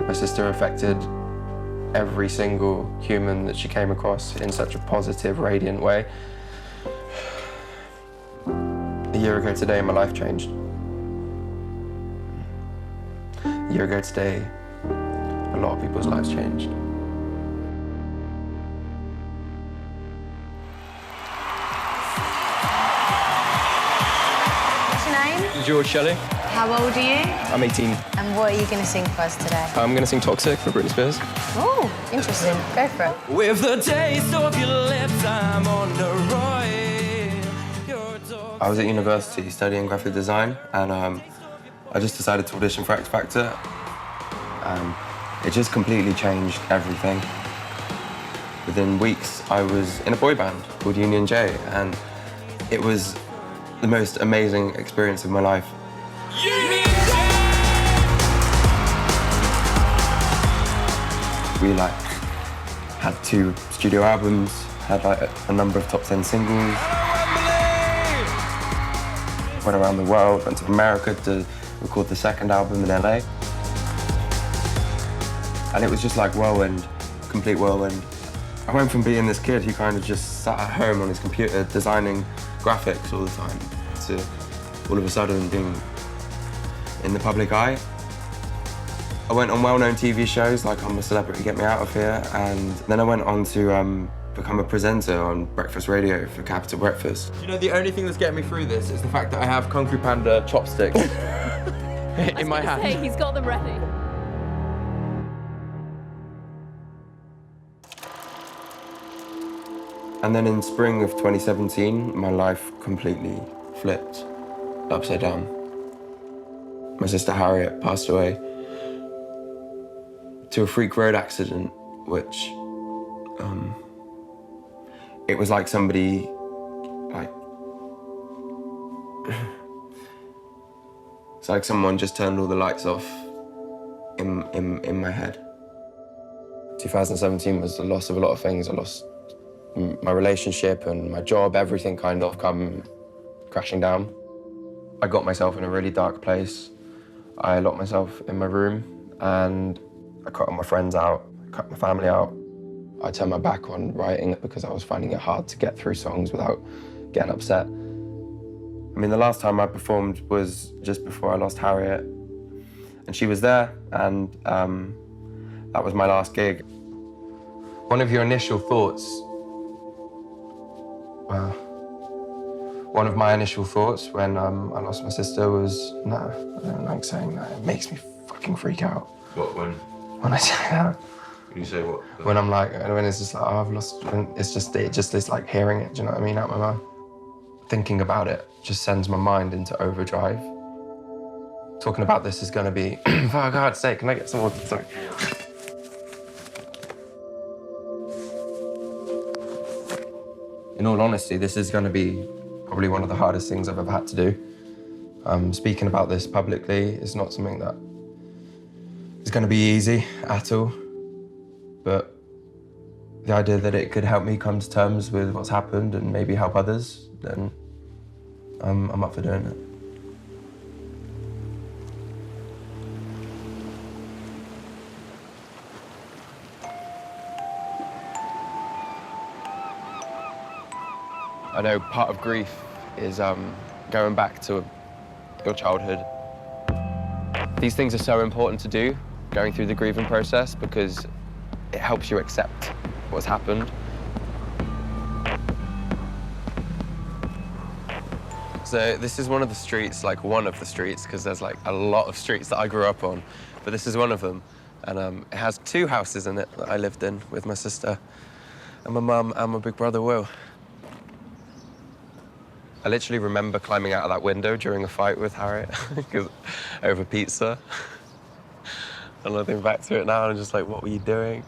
My sister affected every single human that she came across in such a positive, radiant way. A year ago today, my life changed. A year ago today, a lot of people's lives changed. What's your name? George Shelley. How old are you? I'm 18. And what are you going to sing for us today? I'm going to sing Toxic for Britney Spears. Oh, interesting. Go for it. With the taste of your lips, I'm on the road. I was at university studying graphic design, and I just decided to audition for X Factor. It just completely changed everything. Within weeks, I was in a boy band called Union J, and it was the most amazing experience of my life. We had 2 studio albums, had a number of top 10 singles. Went around the world, went to America to record the second album in LA. And it was just like whirlwind, complete whirlwind. I went from being this kid who kind of just sat at home on his computer designing graphics all the time to all of a sudden being in the public eye. I went on well-known TV shows like I'm a Celebrity, Get Me Out of Here, and then I went on to become a presenter on breakfast radio for Capital Breakfast. You know, the only thing that's getting me through this is the fact that I have Kung Fu Panda chopsticks in my hand. Hey, he's got them ready. And then in spring of 2017, my life completely flipped upside down. My sister Harriet passed away to a freak road accident, which it was like somebody, it's like someone just turned all the lights off in my head. 2017 was the loss of a lot of things. I lost my relationship and my job, everything kind of come crashing down. I got myself in a really dark place. I locked myself in my room and I cut all my friends out, cut my family out. I turned my back on writing because I was finding it hard to get through songs without getting upset. I mean, the last time I performed was just before I lost Harriet, and she was there, and that was my last gig. One of your initial thoughts, well, one of my initial thoughts when I lost my sister was, no, I don't like saying that. It makes me fucking freak out. What, when? When I say that. You say what? When I'm like, when it's just like, oh, I've lost, when it just is like hearing it, do you know what I mean, out my mouth. Thinking about it just sends my mind into overdrive. Talking about this is gonna be, for God's sake, can I get some more, sorry. In all honesty, this is gonna be probably one of the hardest things I've ever had to do. Speaking about this publicly is not something that is gonna be easy at all. But the idea that it could help me come to terms with what's happened and maybe help others, then I'm up for doing it. I know part of grief is going back to your childhood. These things are so important to do, going through the grieving process, because it helps you accept what's happened. So this is one of the streets, because there's like a lot of streets that I grew up on, but this is one of them. And it has 2 houses in it that I lived in with my sister and my mum and my big brother, Will. I literally remember climbing out of that window during a fight with Harriet over pizza. And I think back to it now and I'm just like, what were you doing?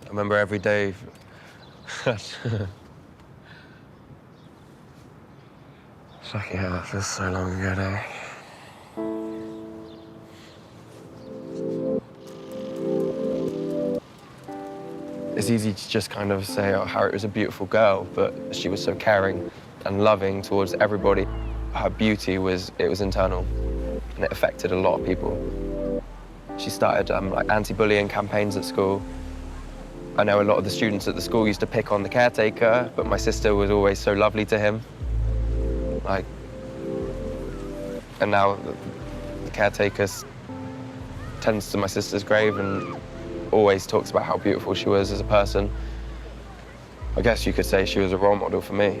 I remember every day. Fucking hell, that feels so long ago now. It's easy to just kind of say, oh, Harriet was a beautiful girl, but she was so caring and loving towards everybody. Her beauty was internal. and it affected a lot of people. She started like anti-bullying campaigns at school. I know a lot of the students at the school used to pick on the caretaker, but my sister was always so lovely to him. Like, and now the caretaker tends to my sister's grave and always talks about how beautiful she was as a person. I guess you could say she was a role model for me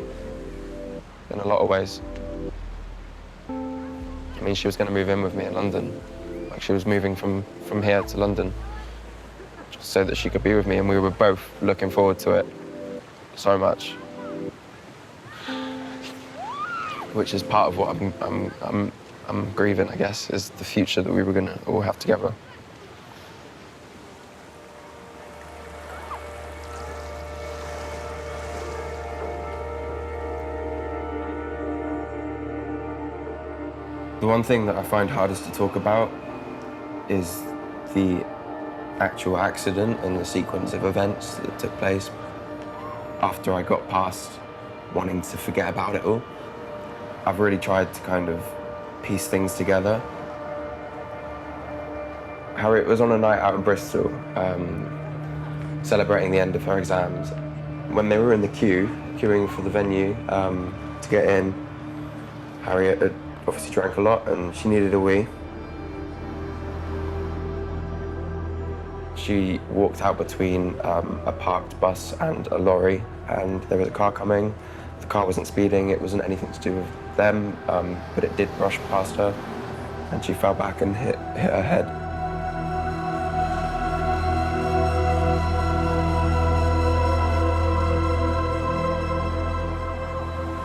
in a lot of ways. I mean, she was going to move in with me in London. Like, she was moving from here to London just so that she could be with me, and we were both looking forward to it so much. Which is part of what I'm grieving, I guess, is the future that we were going to all have together. The one thing that I find hardest to talk about is the actual accident and the sequence of events that took place after I got past wanting to forget about it all. I've really tried to kind of piece things together. Harriet was on a night out in Bristol, celebrating the end of her exams. When they were in the queuing for the venue to get in, Harriet had obviously drank a lot and she needed a wee. She walked out between a parked bus and a lorry, and there was a car coming. The car wasn't speeding, it wasn't anything to do with them, but it did brush past her, and she fell back and hit her head.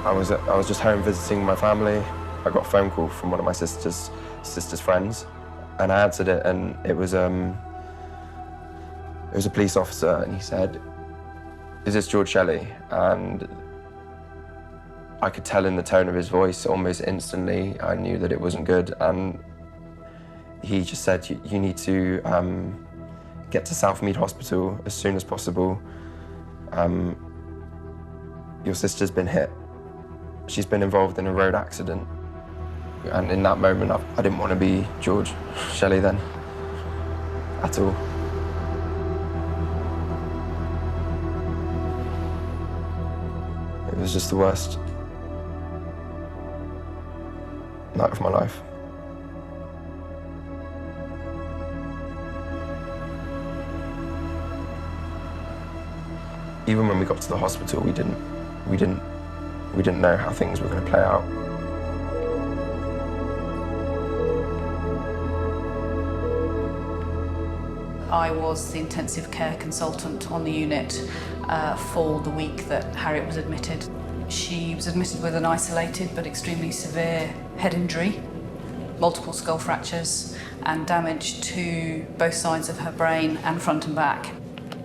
I was just home visiting my family. I got a phone call from one of my sister's friends, and I answered it, and it was a police officer, and he said, "Is this George Shelley?" And I could tell in the tone of his voice almost instantly, I knew that it wasn't good, and he just said, you need to get to Southmead Hospital as soon as possible. Your sister's been hit. She's been involved in a road accident. And in that moment, I didn't want to be George Shelley then, at all. It was just the worst night of my life. Even when we got to the hospital, we didn't know how things were going to play out. I was the intensive care consultant on the unit for the week that Harriet was admitted. She was admitted with an isolated but extremely severe head injury, multiple skull fractures and damage to both sides of her brain and front and back.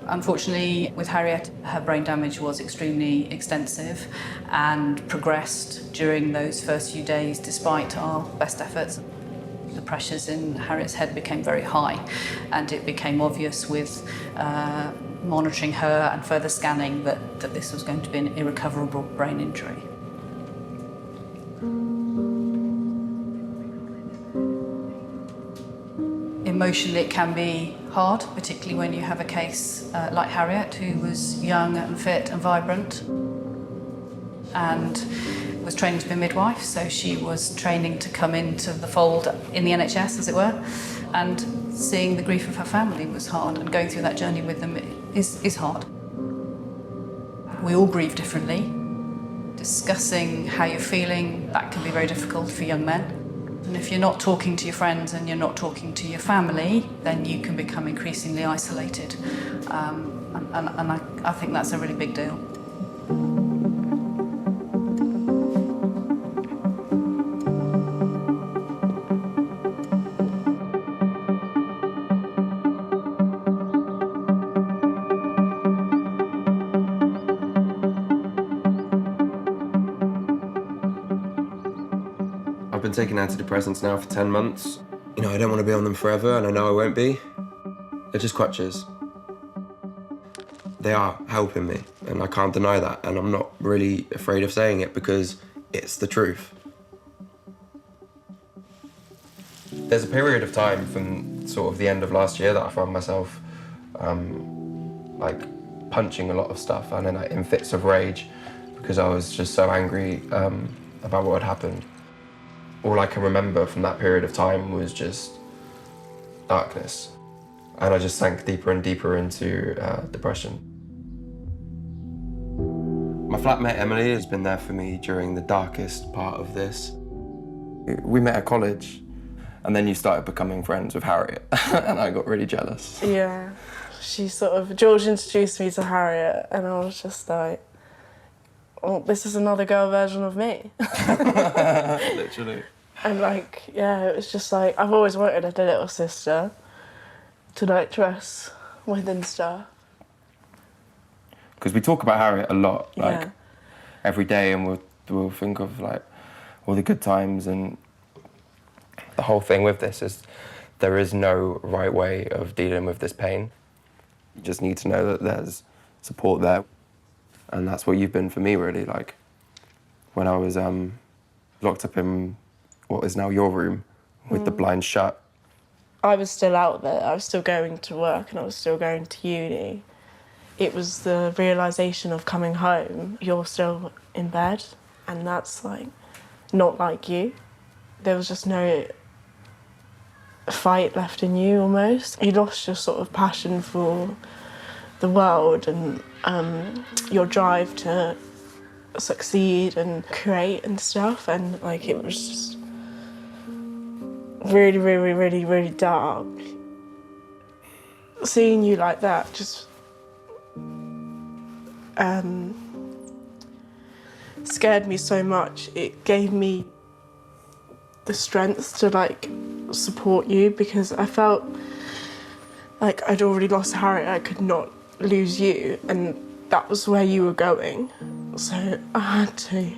Unfortunately, with Harriet, her brain damage was extremely extensive and progressed during those first few days despite our best efforts. The pressures in Harriet's head became very high, and it became obvious with monitoring her and further scanning that this was going to be an irrecoverable brain injury. Emotionally, it can be hard, particularly when you have a case like Harriet, who was young and fit and vibrant and was training to be a midwife, so she was training to come into the fold in the NHS, as it were, and seeing the grief of her family was hard, and going through that journey with them is hard. We all grieve differently. Discussing how you're feeling, that can be very difficult for young men. And if you're not talking to your friends and you're not talking to your family, then you can become increasingly isolated. And I think that's a really big deal. I've been taking antidepressants now for 10 months. You know, I don't want to be on them forever, and I know I won't be. They're just crutches. They are helping me, and I can't deny that, and I'm not really afraid of saying it because it's the truth. There's a period of time from sort of the end of last year that I found myself like punching a lot of stuff and then like, in fits of rage because I was just so angry about what had happened. All I can remember from that period of time was just darkness. And I just sank deeper and deeper into depression. My flatmate Emily has been there for me during the darkest part of this. We met at college, and then you started becoming friends with Harriet, and I got really jealous. Yeah, George introduced me to Harriet, and I was just like, oh, this is another girl version of me. Literally. And like, yeah, it was just like, I've always wanted a little sister to like dress with and stuff. Because we talk about Harriet a lot, like Yeah. every day, and we'll think of like all the good times. And the whole thing with this is there is no right way of dealing with this pain. You just need to know that there's support there, and that's what you've been for me, really. Like when I was locked up in what is now your room with the blinds shut. I was still out there, I was still going to work and I was still going to uni. It was the realisation of coming home, you're still in bed, and that's like not like you. There was just no fight left in you almost. You lost your sort of passion for the world and your drive to succeed and create and stuff, and like it was just really, really, really, really dark. Seeing you like that just scared me so much. It gave me the strength to like support you because I felt like I'd already lost Harriet, I could not lose you, and that was where you were going, so I had to.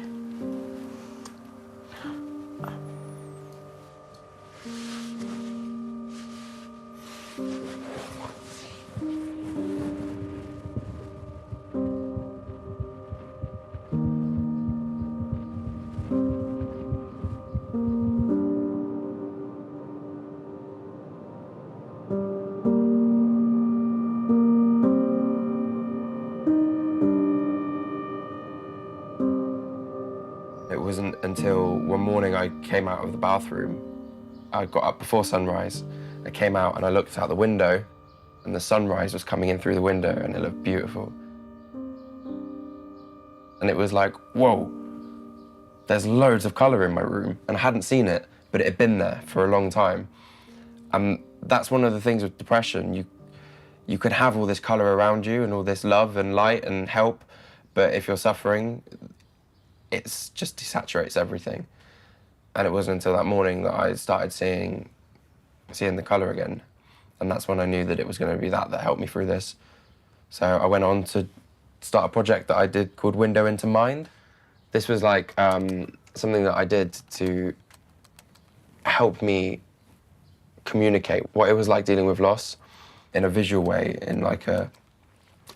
It wasn't until one morning I came out of the bathroom. I got up before sunrise. I came out and I looked out the window and the sunrise was coming in through the window and it looked beautiful. And it was like, whoa, there's loads of colour in my room. And I hadn't seen it, but it had been there for a long time. And that's one of the things with depression. You could have all this colour around you and all this love and light and help, but if you're suffering, it just desaturates everything. And it wasn't until that morning that I started seeing the colour again. And that's when I knew that it was going to be that helped me through this. So I went on to start a project that I did called Window into Mind. This was like something that I did to help me communicate what it was like dealing with loss in a visual way, in like a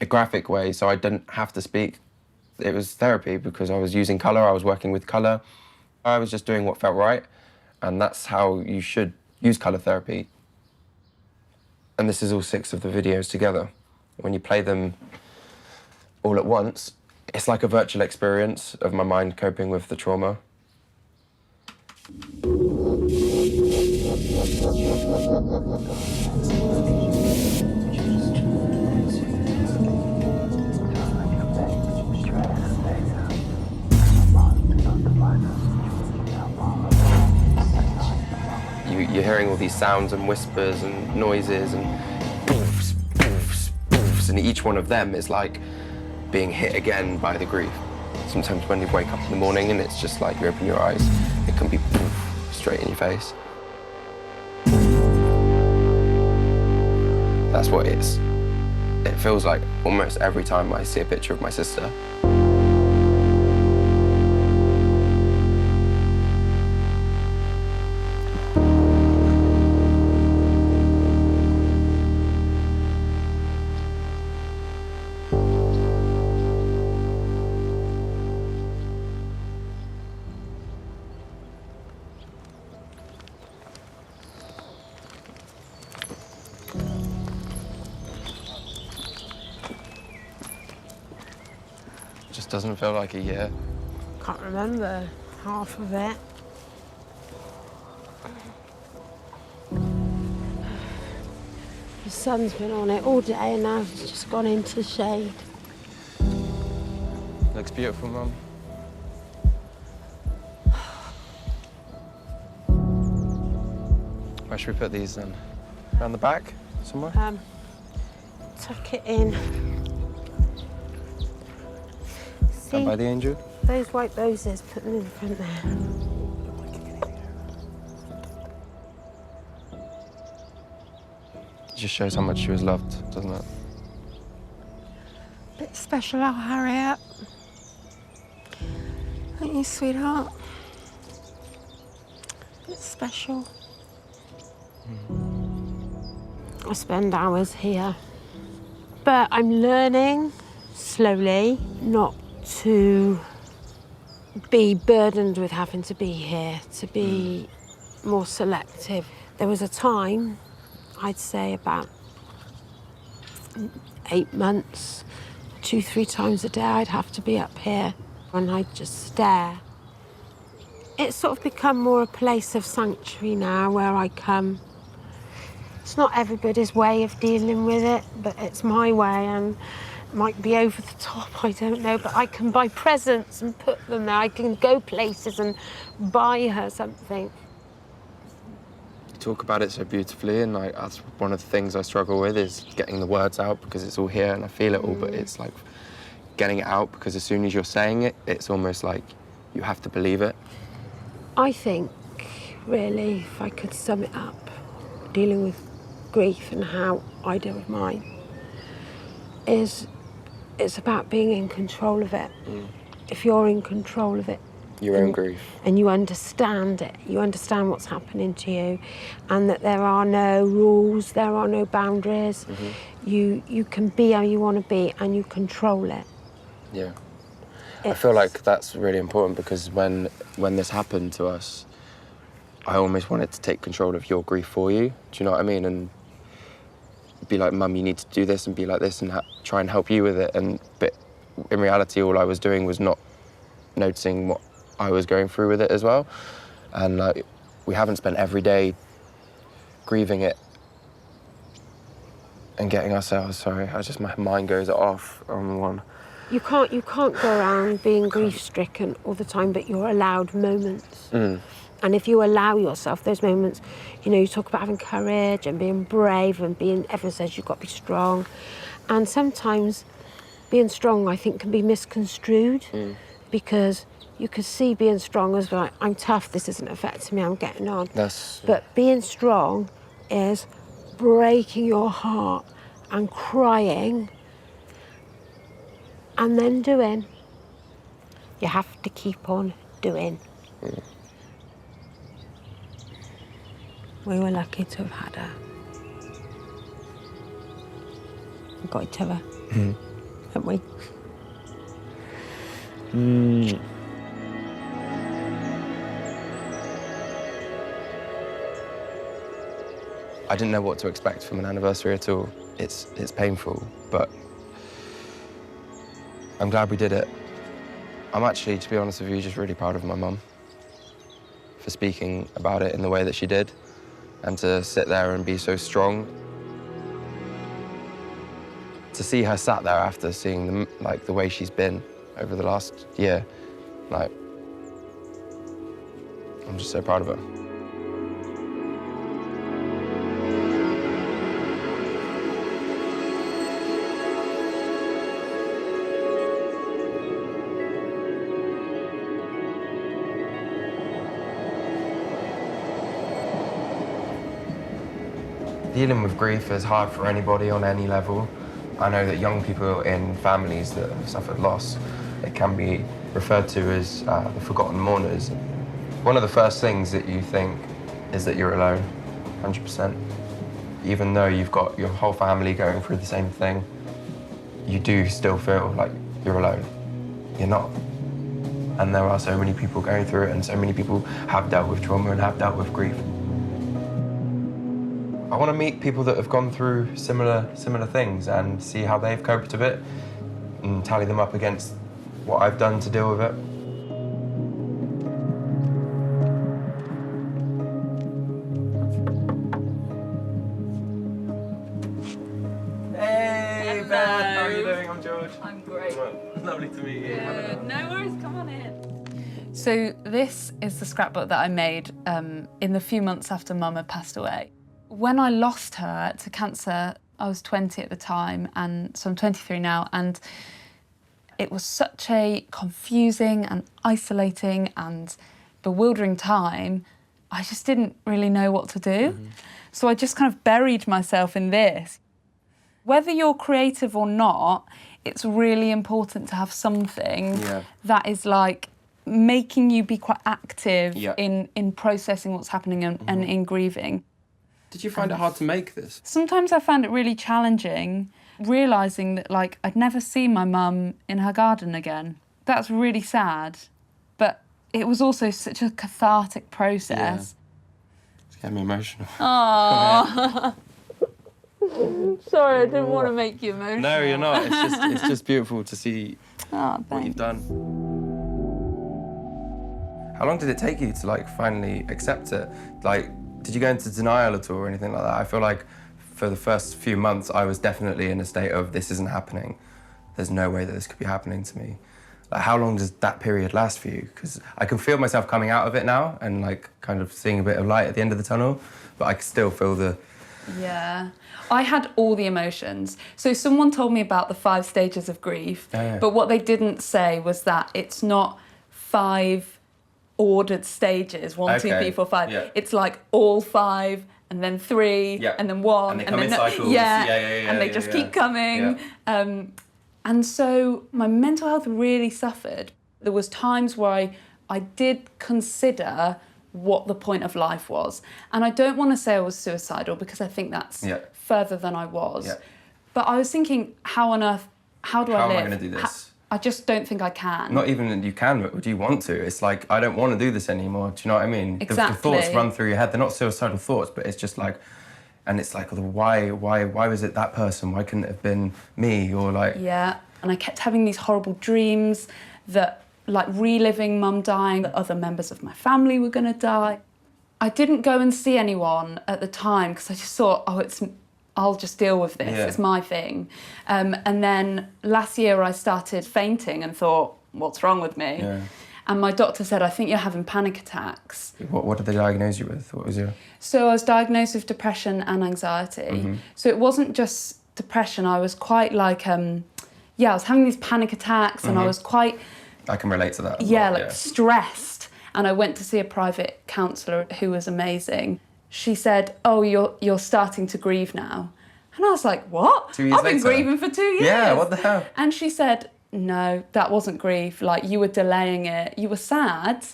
graphic way, so I didn't have to speak. It was therapy because I was using colour, I was working with colour. I was just doing what felt right, and that's how you should use colour therapy. And this is all 6 of the videos together. When you play them all at once, it's like a virtual experience of my mind coping with the trauma. You're hearing all these sounds and whispers and noises and boofs, boofs, boofs, and each one of them is like being hit again by the grief. Sometimes when you wake up in the morning and it's just like you open your eyes, it can be poof, straight in your face. That's what it is. It feels like almost every time I see a picture of my sister. just doesn't feel like a year. Can't remember half of it. The sun's been on it all day and now it's just gone into the shade. Looks beautiful, Mum. Where should we put these then? Around the back, somewhere? Tuck it in. See, Down by the angel? those white roses, put them in front there. It just shows how much she was loved, doesn't it? Bit special, our Harriet. Aren't you, sweetheart? Bit special. I spend hours here. But I'm learning slowly not to be burdened with having to be here, to be more selective. There was a time, I'd say about 8 months, 2-3 times a day I'd have to be up here and I'd just stare. It's sort of become more a place of sanctuary now where I come. It's not everybody's way of dealing with it, but it's my way and it might be over the top, I don't know, but I can buy presents and put them there. I can go places and buy her something. You talk about it so beautifully, and like, that's one of the things I struggle with is getting the words out because it's all here and I feel it all, but it's like getting it out because as soon as you're saying it, it's almost like you have to believe it. I think, really, if I could sum it up, dealing with grief and how I deal with mine, is it's about being in control of it. If you're in control of it, Your own grief. and you understand it, you understand what's happening to you, and that there are no rules, there are no boundaries. You can be how you want to be, and you control it. Yeah. I feel like that's really important because when this happened to us, I almost wanted to take control of your grief for you. Do you know what I mean? And be like, Mum, you need to do this and be like this and try and help you with it. But in reality, all I was doing was not noticing what I was going through with it as well. And like, we haven't spent every day grieving it and getting ourselves, sorry, my mind goes off on one. You can't go around being grief-stricken all the time, but you're allowed moments. And if you allow yourself those moments, you know, you talk about having courage and being brave and everyone says you've got to be strong. And sometimes being strong, I think, can be misconstrued because you could see being strong as like, I'm tough, this isn't affecting me, I'm getting on. But being strong is breaking your heart and crying and then doing. You have to keep on doing. We were lucky to have had her. We got each other, haven't we? I didn't know what to expect from an anniversary at all. It's painful, but I'm glad we did it. I'm actually, to be honest with you, just really proud of my mum for speaking about it in the way that she did and to sit there and be so strong. To see her sat there after seeing the way she's been over the last year, like, I'm just so proud of her. Dealing with grief is hard for anybody on any level. I know that young people in families that have suffered loss, it can be referred to as the forgotten mourners. One of the first things that you think is that you're alone, 100%. Even though you've got your whole family going through the same thing, you do still feel like you're alone. You're not. And there are so many people going through it, and so many people have dealt with trauma and have dealt with grief. I want to meet people that have gone through similar things and see how they've coped with it and tally them up against what I've done to deal with it. Hey, Beth, how are you doing? I'm George. I'm great. Lovely to meet you. No worries, come on in. So this is the scrapbook that I made in the few months after Mum had passed away. When I lost her to cancer, I was 20 at the time, and so I'm 23 now, and it was such a confusing and isolating and bewildering time. I just didn't really know what to do. So I just kind of buried myself in this. Whether you're creative or not, it's really important to have something that is like making you be quite active in processing what's happening and in grieving. Did you find it hard to make this? Sometimes I found it really challenging, realising that like I'd never see my mum in her garden again. That's really sad, but it was also such a cathartic process. It's getting me emotional. Aww. Sorry, I didn't want to make you emotional. No, you're not. It's just beautiful to see what you've done. How long did it take you to like finally accept it? Like, did you go into denial at all or anything like that? I feel like for the first few months, I was definitely in a state of this isn't happening. There's no way that this could be happening to me. Like, how long does that period last for you? Because I can feel myself coming out of it now and like kind of seeing a bit of light at the end of the tunnel, but I can still feel the... Yeah, I had all the emotions. So someone told me about the 5 stages of grief, but what they didn't say was that it's not 5 ordered stages, 1, 2, 3, 4, 5. Yeah. It's like all 5, and then 3, and then 1, And they come in then cycles. and they just keep coming. And so my mental health really suffered. There was times where I did consider what the point of life was. And I don't want to say I was suicidal because I think that's further than I was. But I was thinking, how on earth, how do I live? How am I going to do this? I just don't think I can. Not even you can, but do you want to? It's like, I don't want to do this anymore. Do you know what I mean? Exactly. The thoughts run through your head. They're not suicidal thoughts, but it's just like, and it's like, why was it that person? Why couldn't it have been me? Or like... Yeah, and I kept having these horrible dreams that, like reliving Mum dying, that other members of my family were going to die. I didn't go and see anyone at the time because I just thought, I'll just deal with this, it's my thing. And then last year I started fainting and thought, what's wrong with me? And my doctor said, I think you're having panic attacks. What did they diagnose you with? What was your... So I was diagnosed with depression and anxiety. So it wasn't just depression, I was quite like, I was having these panic attacks and I was quite... I can relate to that. Stressed. And I went to see a private counsellor who was amazing. She said, oh, you're starting to grieve now. And I was like, what? 2 years I've been later? grieving for 2 years. Yeah, what the hell? And she said, no, that wasn't grief. Like, you were delaying it. You were sad,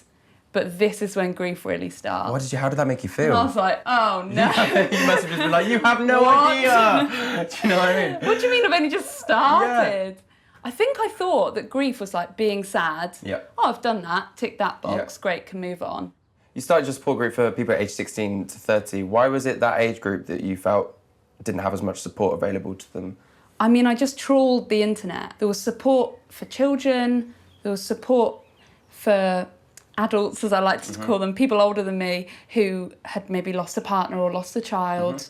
but this is when grief really starts. How did that make you feel? And I was like, oh, no. You must have just been like, you have no idea. Do you know what I mean? What do you mean I've only just started? I think I thought that grief was like being sad. Oh, I've done that, tick that box, great, can move on. You started your support group for people aged 16 to 30. Why was it that age group that you felt didn't have as much support available to them? I mean, I just trawled the internet. There was support for children, there was support for adults, as I like to call them, people older than me who had maybe lost a partner or lost a child.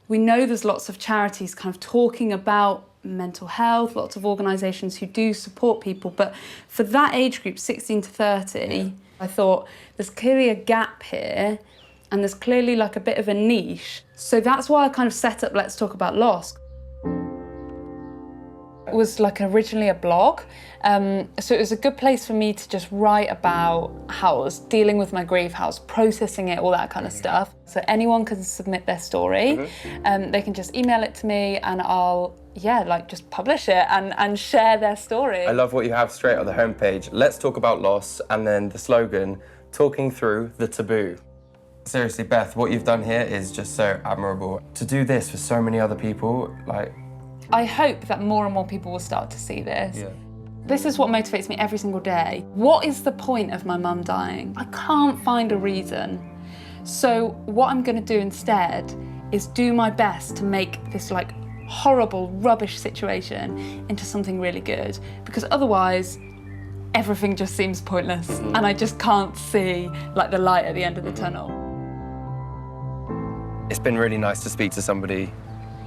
We know there's lots of charities kind of talking about mental health, lots of organisations who do support people, but for that age group, 16 to 30, I thought there's clearly a gap here and there's clearly like a bit of a niche. So that's why I kind of set up Let's Talk About Loss. It was like originally a blog, so it was a good place for me to just write about how I was dealing with my grief, how I was processing it, all that kind of stuff. So anyone can submit their story, they can just email it to me and I'll, just publish it and share their story. I love what you have straight on the homepage. Let's talk about loss, and then the slogan, talking through the taboo. Seriously, Beth, what you've done here is just so admirable. To do this for so many other people, like... I hope that more and more people will start to see this. This is what motivates me every single day. What is the point of my mum dying? I can't find a reason. So what I'm going to do instead is do my best to make this like horrible, rubbish situation into something really good, because otherwise everything just seems pointless and I just can't see like the light at the end of the tunnel. It's been really nice to speak to somebody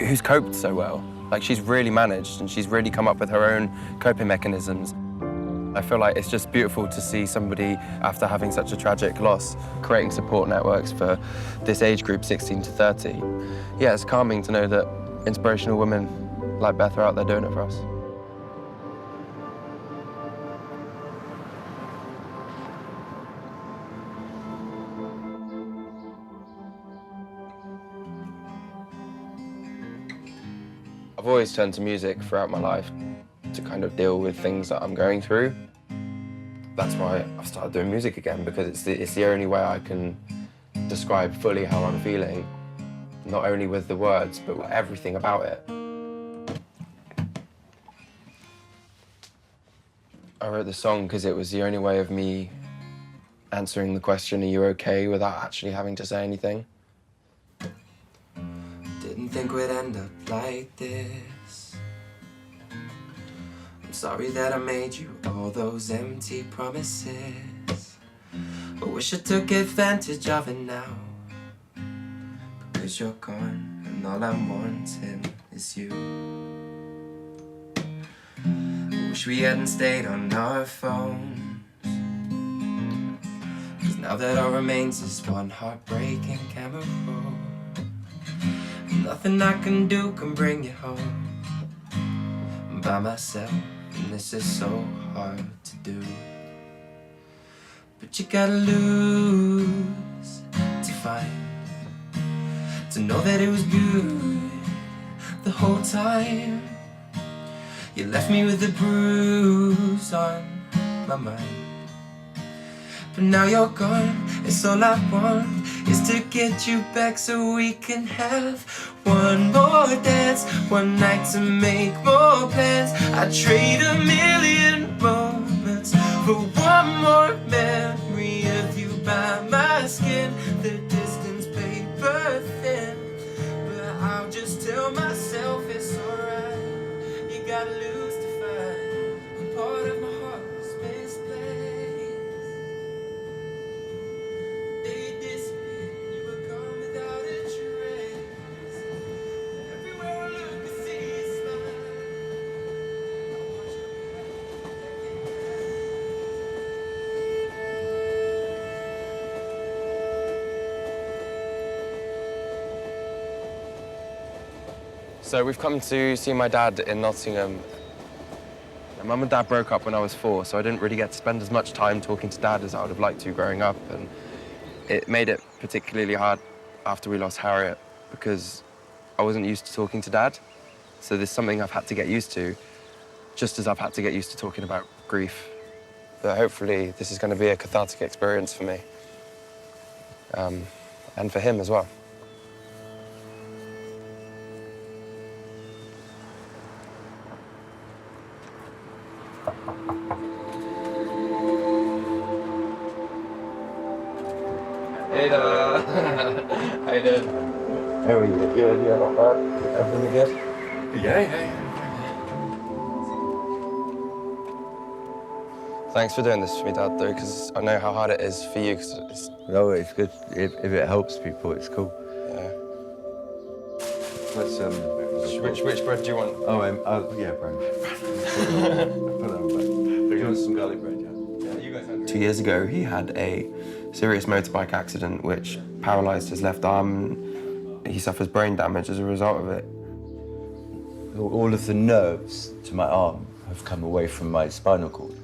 who's coped so well. Like, she's really managed and she's really come up with her own coping mechanisms. I feel like it's just beautiful to see somebody, after having such a tragic loss, creating support networks for this age group, 16 to 30. Yeah, it's calming to know that inspirational women like Beth are out there doing it for us. I've always turned to music throughout my life to kind of deal with things that I'm going through. That's why I've started doing music again, because it's the only way I can describe fully how I'm feeling, not only with the words, but with everything about it. I wrote the song because it was the only way of me answering the question, are you okay, without actually having to say anything. Didn't think we'd end up like this. I'm sorry that I made you all those empty promises, but wish I took advantage of it now, because you're gone and all I'm wanting is you. Wish we hadn't stayed on our phones, cause now that all remains is one heartbreaking camera roll. Nothing I can do can bring you home. I'm by myself, and this is so hard to do. But you gotta lose to find, to know that it was good the whole time. You left me with a bruise on my mind, but now you're gone. It's all I want is to get you back so we can have one more dance, one night to make more plans. I'd trade a million moments for one more memory of you by my skin. The distance paper thin, but I'll just tell myself it's alright. You gotta lose to find a part of my heart was misplaced. They disappeared, you were gone without a trace. Everywhere I look, I see you smile. I want you So we've come to see my dad in Nottingham. My mum and dad broke up when I was 4, so I didn't really get to spend as much time talking to Dad as I would have liked to growing up, and it made it particularly hard after we lost Harriet because I wasn't used to talking to Dad. So this is something I've had to get used to, just as I've had to get used to talking about grief. But hopefully this is going to be a cathartic experience for me, and for him as well. Hey there. How you doing? How are you? Good, yeah, not bad. Everything good? Yeah. Thanks for doing this for me, Dad, though, because I know how hard it is for you. Cause No, it's good. If it helps people, it's cool. Yeah. Let's, Which bread do you want? Oh, yeah, bread. Put that on back. Do you want some garlic bread, yeah? Yeah, you guys had 2 years ago, he had a serious motorbike accident which paralysed his left arm. He suffers brain damage as a result of it. All of the nerves to my arm have come away from my spinal cord.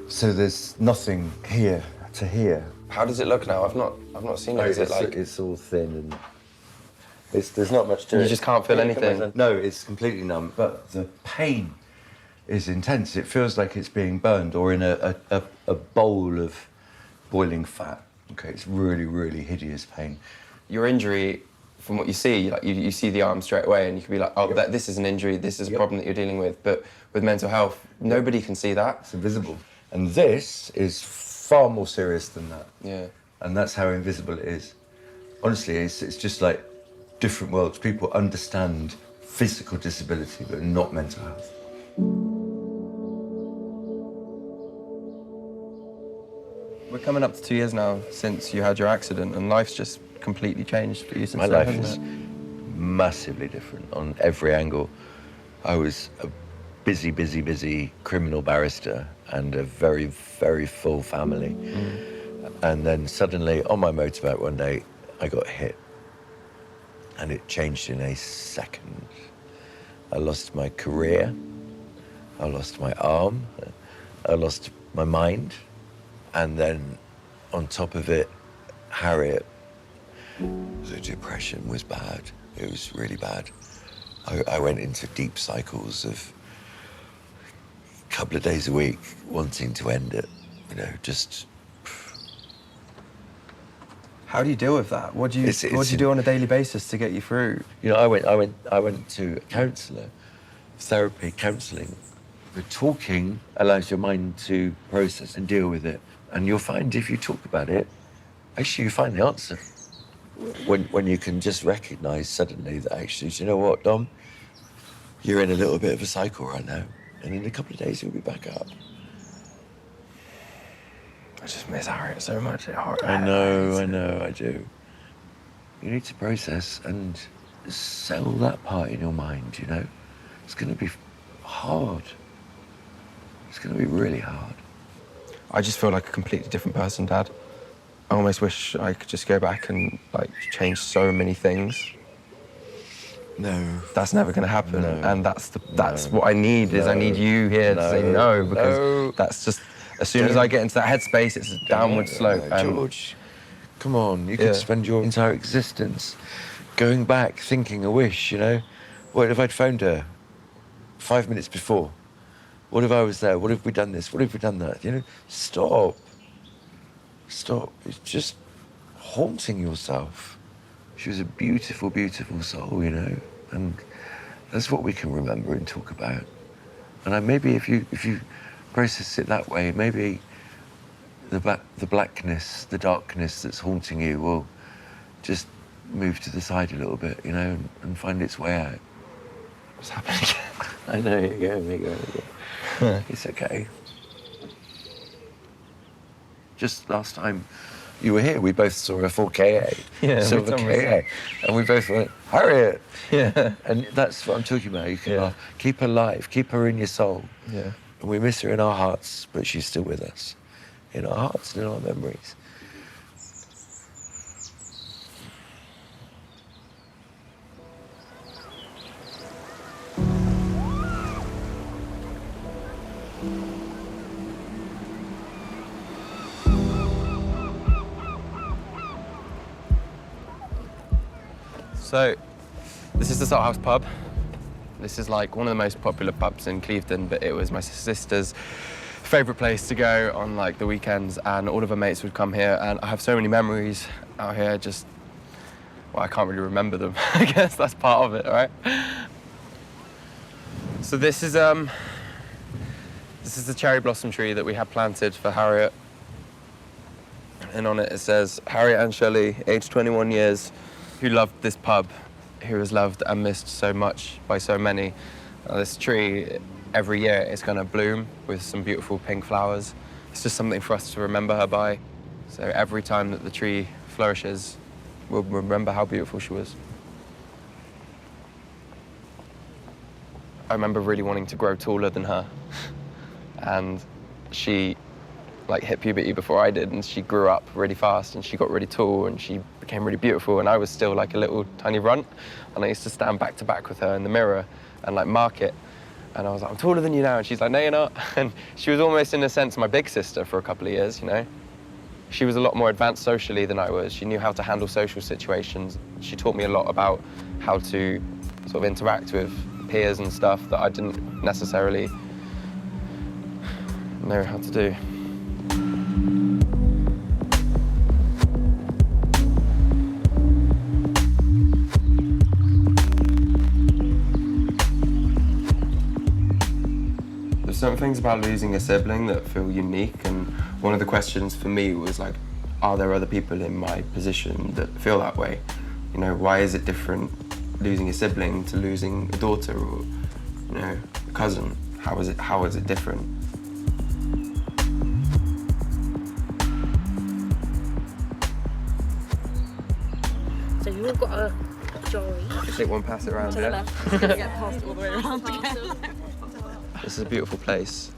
So there's nothing here to here. How does it look now? I've not seen it. Is it like it's all thin and there's not much to it. You just can't feel anything? No, it's completely numb. But the pain is intense. It feels like it's being burned or in a bowl of boiling fat. Okay, it's really, really hideous pain. Your injury, from what you see, like you see the arm straight away and you can be like, oh, this is an injury, this is a problem that you're dealing with. But with mental health, nobody can see that. It's invisible. And this is far more serious than that. Yeah. And that's how invisible it is. Honestly, it's just like different worlds. People understand physical disability, but not mental health. We're coming up to 2 years now since you had your accident, and life's just completely changed for you since My then, life hasn't is it? massively different on every angle. I was a busy criminal barrister and a very, very full family. And then suddenly, on my motorbike one day, I got hit. And it changed in a second. I lost my career, I lost my arm, I lost my mind. And then on top of it, Harriet, the depression was bad. It was really bad. I went into deep cycles of a couple of days a week wanting to end it, you know, just. How do you deal with that? What do you do on a daily basis to get you through? You know, I went to a counsellor, therapy, counselling. But talking allows your mind to process and deal with it. And you'll find if you talk about it, actually you find the answer. When you can just recognise suddenly that actually, do you know what, Dom? You're in a little bit of a cycle right now. And in a couple of days you'll be back up. I just miss Harriet so much. I know, I do. You need to process and settle that part in your mind, you know? It's going to be hard. It's going to be really hard. I just feel like a completely different person, Dad. I almost wish I could just go back and, like, change so many things. No. That's never going to happen. No. And that's what I need, is I need you here to say no, because that's just, as soon as I get into that headspace, it's a downward slope. George, come on, you could spend your entire existence going back, thinking a wish, you know? What if I'd phoned her 5 minutes before? What if I was there? What if we done this? What if we done that? You know, stop. Stop. It's just haunting yourself. She was a beautiful, beautiful soul, you know? And that's what we can remember and talk about. And maybe if you process it that way, maybe the blackness, the darkness that's haunting you will just move to the side a little bit, you know, and find its way out. What's happening again? I know, you go. It's okay. Just last time you were here, we both saw a 4KA, silver KA, and we both went, Harriet! Yeah. And that's what I'm talking about. You can keep her alive, keep her in your soul. Yeah. And we miss her in our hearts, but she's still with us. In our hearts and in our memories. So, this is the Salt House pub. This is like one of the most popular pubs in Clevedon, but it was my sister's favourite place to go on like the weekends, and all of her mates would come here, and I have so many memories out here, just, well, I can't really remember them. I guess that's part of it, right? So this is the cherry blossom tree that we had planted for Harriet. And on it says, Harriet Ann Shelley, aged 21 years, who loved this pub, who was loved and missed so much by so many. This tree, every year, it's going to bloom with some beautiful pink flowers. It's just something for us to remember her by. So every time that the tree flourishes, we'll remember how beautiful she was. I remember really wanting to grow taller than her. And she like hit puberty before I did, and she grew up really fast, and she got really tall, and she became really beautiful, and I was still like a little tiny runt, and I used to stand back to back with her in the mirror and like mark it, and I was like, I'm taller than you now, and she's like, no, you're not. And she was almost, in a sense, my big sister for a couple of years, you know? She was a lot more advanced socially than I was. She knew how to handle social situations. She taught me a lot about how to sort of interact with peers and stuff that I didn't necessarily know how to do. There's certain things about losing a sibling that feel unique, and one of the questions for me was like, are there other people in my position that feel that way? You know, why is it different losing a sibling to losing a daughter or, you know, a cousin. How is it different? So you've all got a jewelry. Take one, pass it around, yeah? Get passed all the way around again. This is a beautiful place,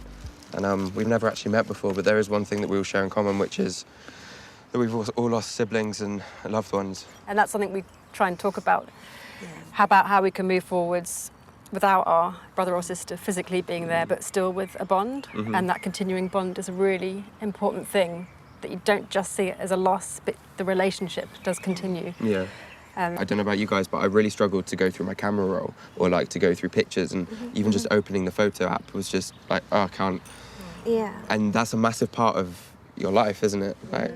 and we've never actually met before, but there is one thing that we all share in common, which is that we've all lost siblings and loved ones. And that's something we try and talk about. How about how we can move forwards without our brother or sister physically being there, but still with a bond. And that continuing bond is a really important thing, that you don't just see it as a loss, but the relationship does continue. Yeah. I don't know about you guys, but I really struggled to go through my camera roll or like to go through pictures, and even just opening the photo app was just like, oh, I can't. Yeah. And that's a massive part of your life, isn't it? Like,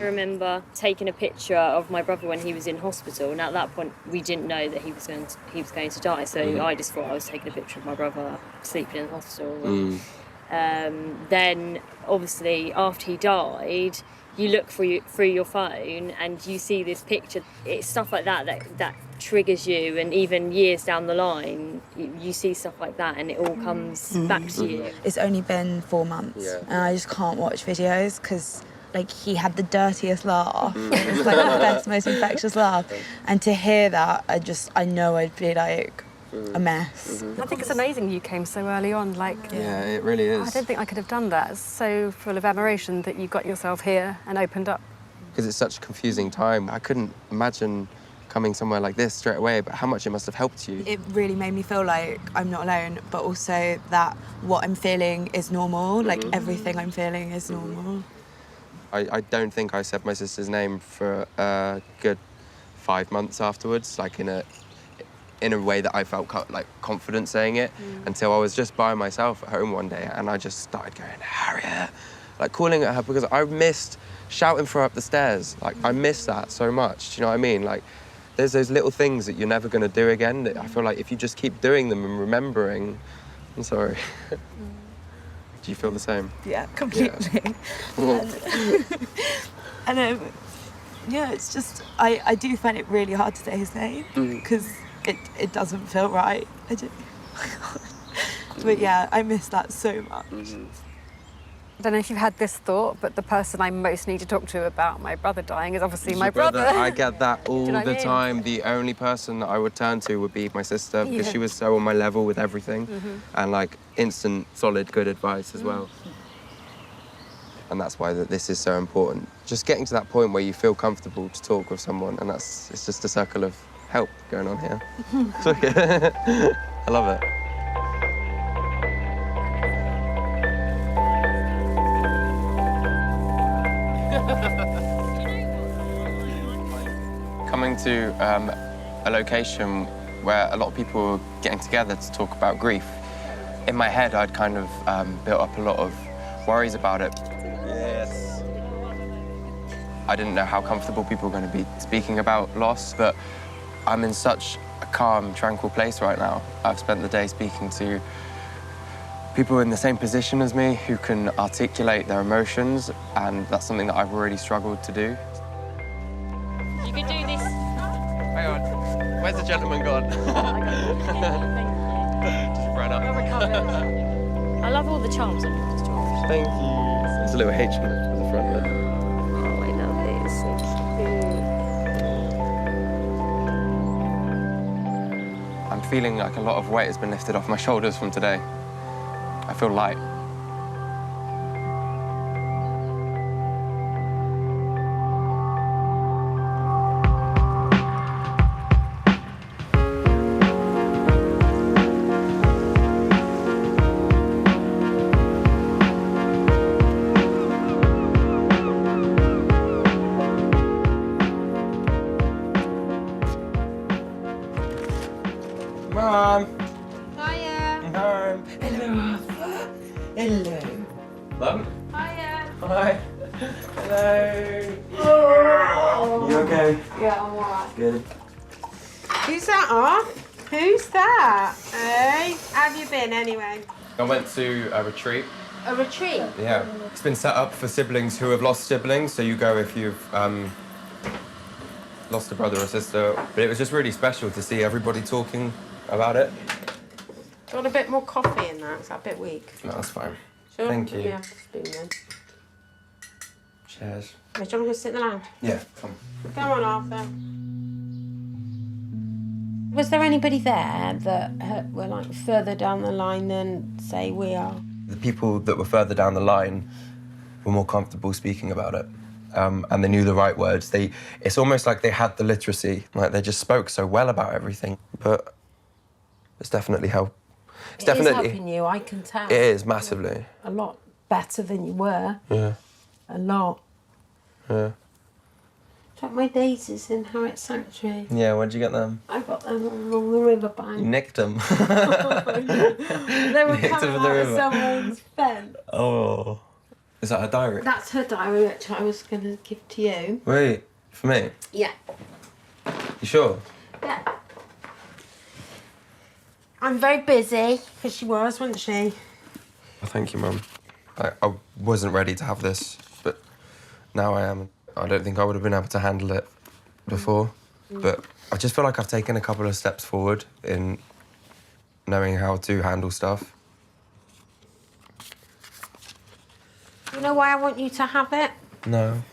I remember taking a picture of my brother when he was in hospital, and at that point we didn't know that he was going to die. So I just thought I was taking a picture of my brother sleeping in the hospital. Then, obviously, after he died, you look through your phone and you see this picture. It's stuff like that triggers you, and even years down the line, you see stuff like that, and it all comes back to you. It's only been 4 months, and I just can't watch videos because, like, he had the dirtiest laugh. It's like the best, most infectious laugh. And to hear that, I know I'd be like a mess. I think it's amazing you came so early on. Like, yeah, it really is. I don't think I could have done that. It's so full of admiration that you got yourself here and opened up. Because it's such a confusing time. I couldn't imagine coming somewhere like this straight away, but how much it must have helped you. It really made me feel like I'm not alone, but also that what I'm feeling is normal. Like, everything I'm feeling is normal. I don't think I said my sister's name for a good 5 months afterwards, like in a way that I felt confident saying it, until I was just by myself at home one day, and I just started going, Harriet, like calling at her, because I missed shouting for her up the stairs. Like, I miss that so much, do you know what I mean? Like, there's those little things that you're never gonna do again, that I feel like if you just keep doing them and remembering, I'm sorry. Do you feel the same? Yeah, completely. Yeah. And yeah, it's just, I do find it really hard to say his name because it doesn't feel right. But yeah, I miss that so much. I don't know if you've had this thought, but the person I most need to talk to about my brother dying is obviously my brother. I get that all Do you know what I the mean? time. The only person that I would turn to would be my sister, because she was so on my level with everything, and like instant, solid, good advice as well. And that's why this is so important. Just getting to that point where you feel comfortable to talk with someone, and it's just a circle of help going on here. It's okay. I love it. Coming to a location where a lot of people are getting together to talk about grief, in my head I'd kind of built up a lot of worries about it. Yes. I didn't know how comfortable people were going to be speaking about loss, but I'm in such a calm, tranquil place right now. I've spent the day speaking to people in the same position as me who can articulate their emotions, and that's something that I've really struggled to do. You could do this. Hang on, where's the gentleman gone? Just ran up. I love all the charms on your story. Thank you. There's a little H on the front there. Oh, I love it. It's so cute. I'm feeling like a lot of weight has been lifted off my shoulders from today. I feel light. Mom! Hiya. Mom! Hello, Arthur. Hello. Mum? Hiya. Hi. Hello. You okay? Yeah, I'm alright. Good. Who's that, Arth? Who's that? Hey, how have you been anyway? I went to a retreat. A retreat? Yeah. It's been set up for siblings who have lost siblings, so you go if you've lost a brother or sister, but it was just really special to see everybody talking about it. Do you want a bit more coffee in that? Is that a bit weak? No, that's fine. Sure? Thank you. Yeah, spoon then. Cheers. Hey, do you want to go sit in the lounge? Yeah, come. Come on, Arthur. Was there anybody there that were like further down the line than, say, we are? The people that were further down the line were more comfortable speaking about it. And they knew the right words. It's almost like they had the literacy. Like they just spoke so well about everything. But it's definitely helped. It is helping you, I can tell. It is, massively. A lot better than you were. Yeah. A lot. Yeah. Check my daisies in Harriet Sanctuary. Yeah, where'd you get them? I got them along the riverbank. You nicked them. They were Nicked coming them in the out of river. someone's fence. Oh. Is that a diary? That's her diary, which I was going to give to you. Wait, for me? Yeah. You sure? Yeah. I'm very busy, because she was, wasn't she? Well, thank you, Mum. I wasn't ready to have this, but now I am. I don't think I would have been able to handle it before, but I just feel like I've taken a couple of steps forward in knowing how to handle stuff. You know why I want you to have it? No.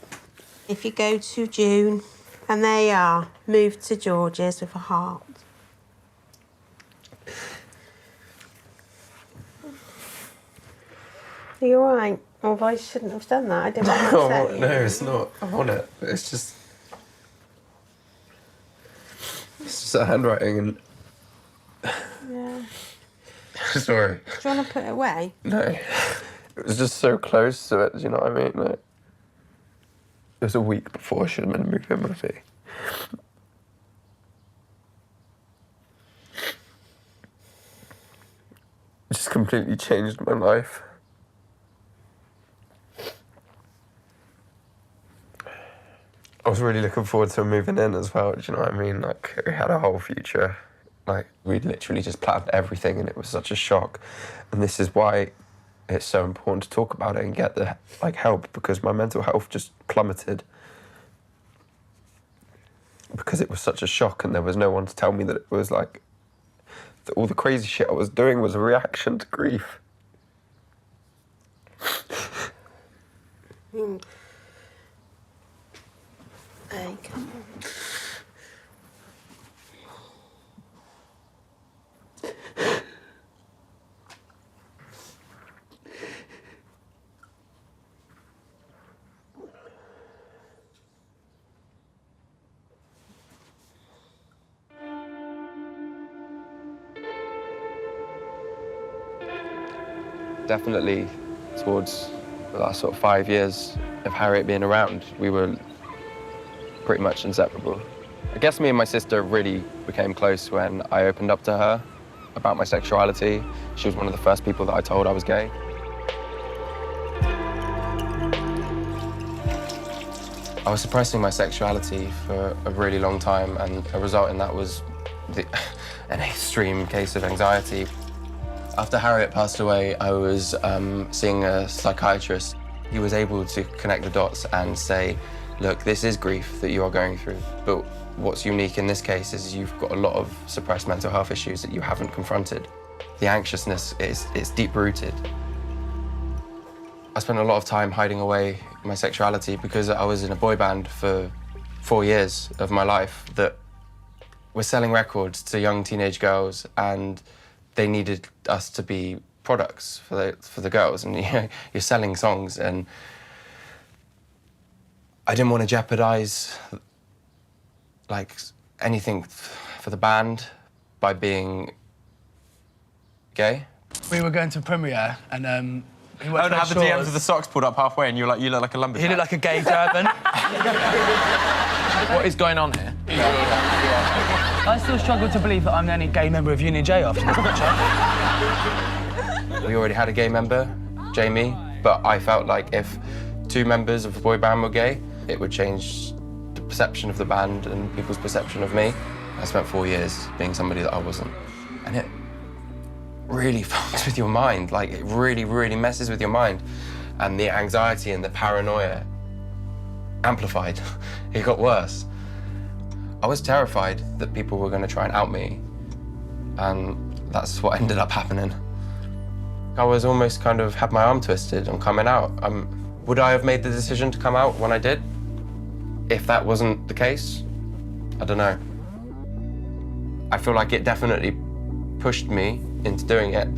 If you go to June, and there you are, moved to George's with a heart. Are you all right? Although I shouldn't have done that. I didn't want to upset you. No, it's not. I want it. It's just a handwriting and... Yeah. Sorry. Do you want to put it away? No. It was just so close to it, do you know what I mean? Like, it was a week before I should have been moving my feet. It just completely changed my life. I was really looking forward to moving in as well, do you know what I mean? Like, we had a whole future. Like, we'd literally just planned everything and it was such a shock. And this is why it's so important to talk about it and get the help, because my mental health just plummeted. Because it was such a shock and there was no one to tell me that it was like, that all the crazy shit I was doing was a reaction to grief. Hey, come on. Definitely towards the last sort of 5 years of Harriet being around, we were pretty much inseparable. I guess me and my sister really became close when I opened up to her about my sexuality. She was one of the first people that I told I was gay. I was suppressing my sexuality for a really long time, and a result in that was an extreme case of anxiety. After Harriet passed away, I was seeing a psychiatrist. He was able to connect the dots and say, look, this is grief that you are going through, but what's unique in this case is you've got a lot of suppressed mental health issues that you haven't confronted. The anxiousness is deep-rooted. I spent a lot of time hiding away my sexuality because I was in a boy band for 4 years of my life that were selling records to young teenage girls, and they needed us to be products for the girls, and you're selling songs, and I didn't want to jeopardize like anything for the band by being gay. We were going to a premiere and he went Oh, to and have the DMs with the socks pulled up halfway, and you look like a lumberjack. He looked like a gay Durban. What is going on here? I still struggle to believe that I'm the only gay member of Union J after this picture. We already had a gay member, Jamie, but I felt like if 2 members of the boy band were gay, it would change the perception of the band and people's perception of me. I spent 4 years being somebody that I wasn't. And it really fucks with your mind. Like, it really, really messes with your mind. And the anxiety and the paranoia amplified. It got worse. I was terrified that people were going to try and out me, and that's what ended up happening. I was almost kind of had my arm twisted on coming out. Would I have made the decision to come out when I did? If that wasn't the case, I don't know. I feel like it definitely pushed me into doing it.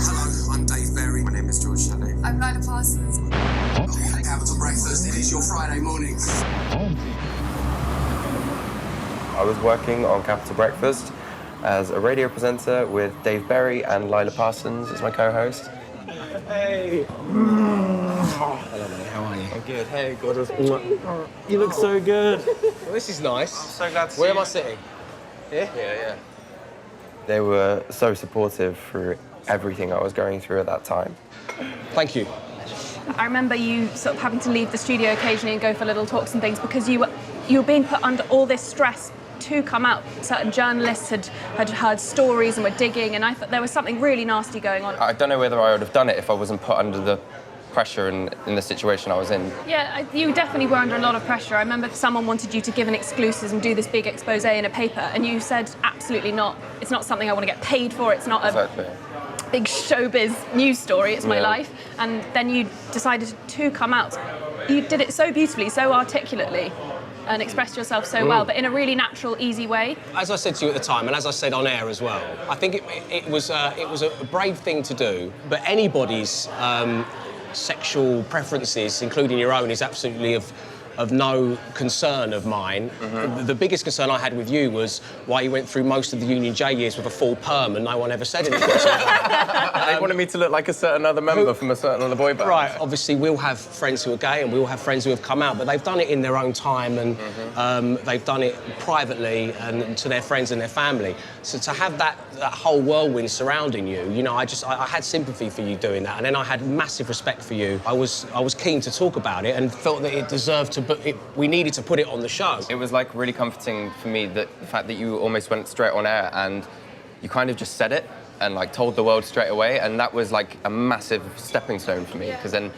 Hello, I'm Dave Berry. My name is George Shelley. I'm Lila Parsons. Capital Breakfast, it is your Friday morning. I was working on Capital Breakfast as a radio presenter with Dave Berry and Lila Parsons as my co-host. Hey. Hello, mate. How are you? I'm good. Hey, gorgeous. You look so good. Well, this is nice. I'm so glad to see Where you. am I sitting? Here? Yeah. They were so supportive through everything I was going through at that time. Thank you. I remember you sort of having to leave the studio occasionally and go for little talks and things because you were being put under all this stress to come out. Certain journalists had heard stories and were digging, and I thought there was something really nasty going on. I don't know whether I would have done it if I wasn't put under the pressure in the situation I was in. Yeah, you definitely were under a lot of pressure. I remember someone wanted you to give an exclusive and do this big expose in a paper, and you said, absolutely not. It's not something I want to get paid for. It's not a big showbiz news story. It's my life. And then you decided to come out. You did it so beautifully, so articulately, and expressed yourself so well, but in a really natural, easy way. As I said to you at the time, and as I said on air as well, I think it was a brave thing to do, but anybody's sexual preferences, including your own, is absolutely of no concern of mine. The biggest concern I had with you was why you went through most of the Union J years with a full perm and no one ever said anything to you. They wanted me to look like a certain other member from a certain other boy band. Right, obviously we all have friends who are gay and we all have friends who have come out, but they've done it in their own time and they've done it privately and to their friends and their family. So to have that whole whirlwind surrounding you, you know, I had sympathy for you doing that, and then I had massive respect for you. I was keen to talk about it and felt that it deserved to, but we needed to put it on the show. It was like really comforting for me that the fact that you almost went straight on air and you kind of just said it and like told the world straight away, and that was like a massive stepping stone for me, because then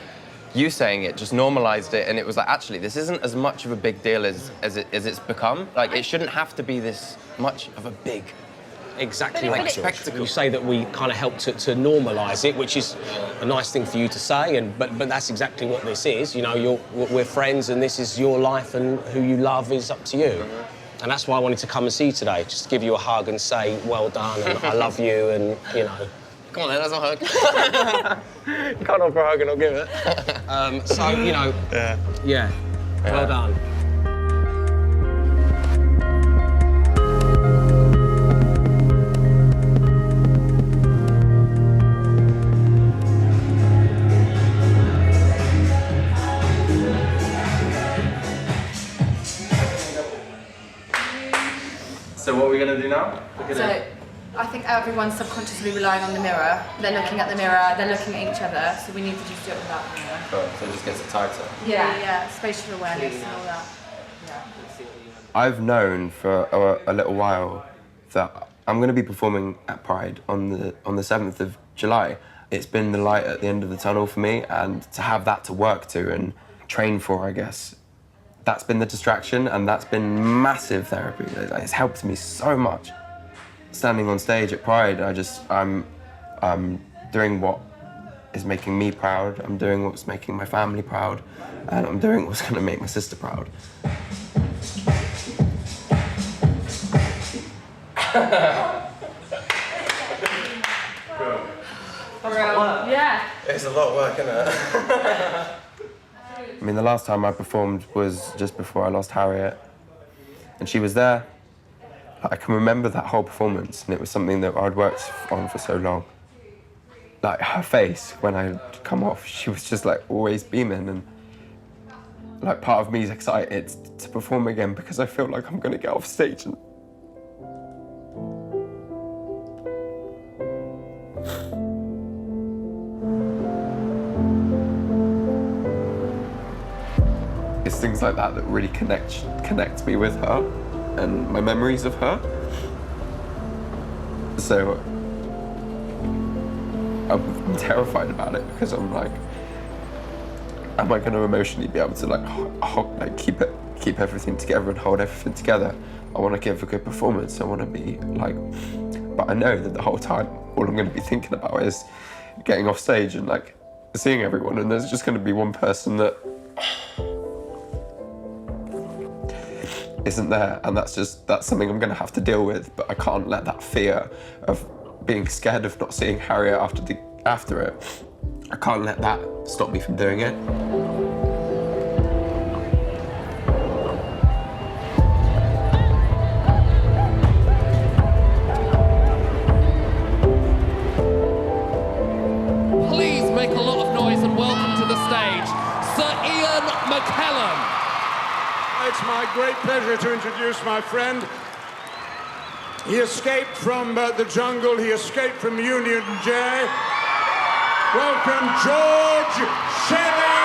you saying it just normalized it, and it was like, actually, this isn't as much of a big deal as it's become. Like, it shouldn't have to be this much of a big Exactly like right, spectacle. You say that we kind of helped to normalise it, which is a nice thing for you to say, but that's exactly what this is. You know, we're friends, and this is your life, and who you love is up to you. And that's why I wanted to come and see you today, just to give you a hug and say, well done, and I love you, and, you know. Come on then, that's a hug. You can't offer a hug and I'll give it. So, you know, yeah, well done. So what are we going to do now? So I think everyone's subconsciously relying on the mirror. They're looking at the mirror, they're looking at each other, so we need to just do it without the mirror. Oh, so it just gets it tighter. Yeah, spatial awareness and all that. I've known for a little while that I'm going to be performing at Pride on the 7th of July. It's been the light at the end of the tunnel for me, and to have that to work to and train for, I guess, that's been the distraction, and that's been massive therapy. It's helped me so much. Standing on stage at Pride, I'm doing what is making me proud, I'm doing what's making my family proud, and I'm doing what's going to make my sister proud. Yeah. It's a lot of work, isn't it? I mean, the last time I performed was just before I lost Harriet, and she was there. I can remember that whole performance, and it was something that I'd worked on for so long. Like, her face, when I'd come off, she was just, like, always beaming, and, like, part of me is excited to perform again because I feel like I'm gonna get off stage and... It's things like that that really connect me with her and my memories of her. So I'm terrified about it because I'm like, am I going to emotionally be able to like keep everything together and hold everything together? I want to give a good performance. I want to be like, but I know that the whole time all I'm going to be thinking about is getting off stage and like seeing everyone, and there's just going to be one person that isn't there, and that's something I'm going to have to deal with. But I can't let that fear of being scared of not seeing Harriet after it, I can't let that stop me from doing it. Please make a lot of noise and welcome to the stage, Sir Ian McKellen. It's my great pleasure to introduce my friend. He escaped from the jungle, he escaped from Union J. Welcome, George Shelley!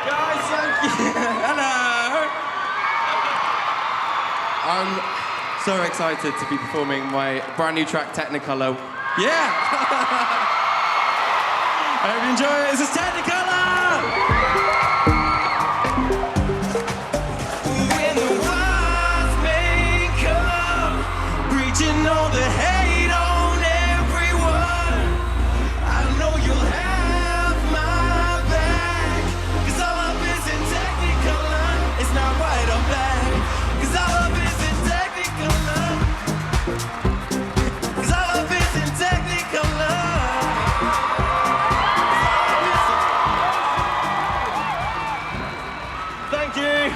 Guys, thank you. Hello. I'm so excited to be performing my brand new track, Technicolor. Yeah! I hope you enjoy it. This is Technicolor! Preaching all the hate on everyone. I know you'll have my back. 'Cause all of it's in Technicolor. It's not white or black. 'Cause all of it's in Technicolor. 'Cause all of it's in Technicolor. Thank you.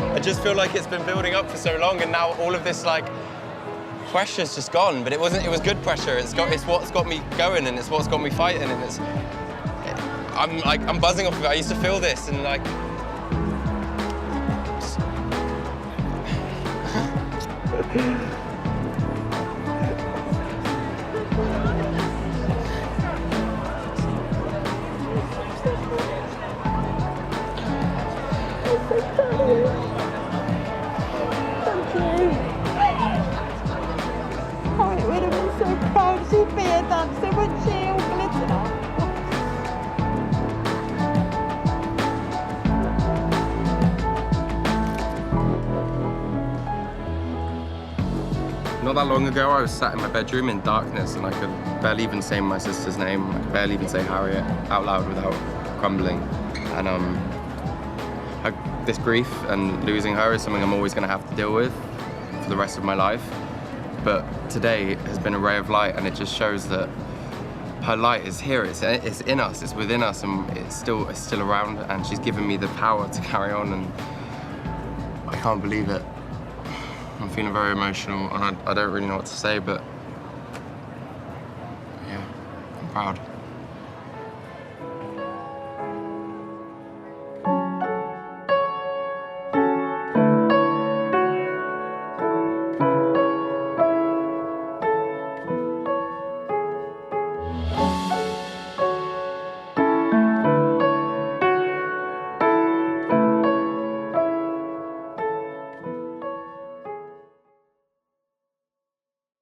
I just feel like it's been building up for so long, and now all of this like pressure's just gone. But it wasn't. It was good pressure. It's what's got me going, and it's what's got me fighting. And I'm buzzing off of it. I used to feel this, and like. Harriet would have been so proud. She'd be a dancer, wouldn't she? All glittered up. Not that long ago, I was sat in my bedroom in darkness, and I could barely even say my sister's name. I could barely even say Harriet out loud without crumbling. And this grief and losing her is something I'm always going to have to deal with for the rest of my life. But today has been a ray of light, and it just shows that her light is here. It's in us. It's within us, and it's still around. And she's given me the power to carry on, and I can't believe it. I'm feeling very emotional, and I don't really know what to say, but yeah, I'm proud.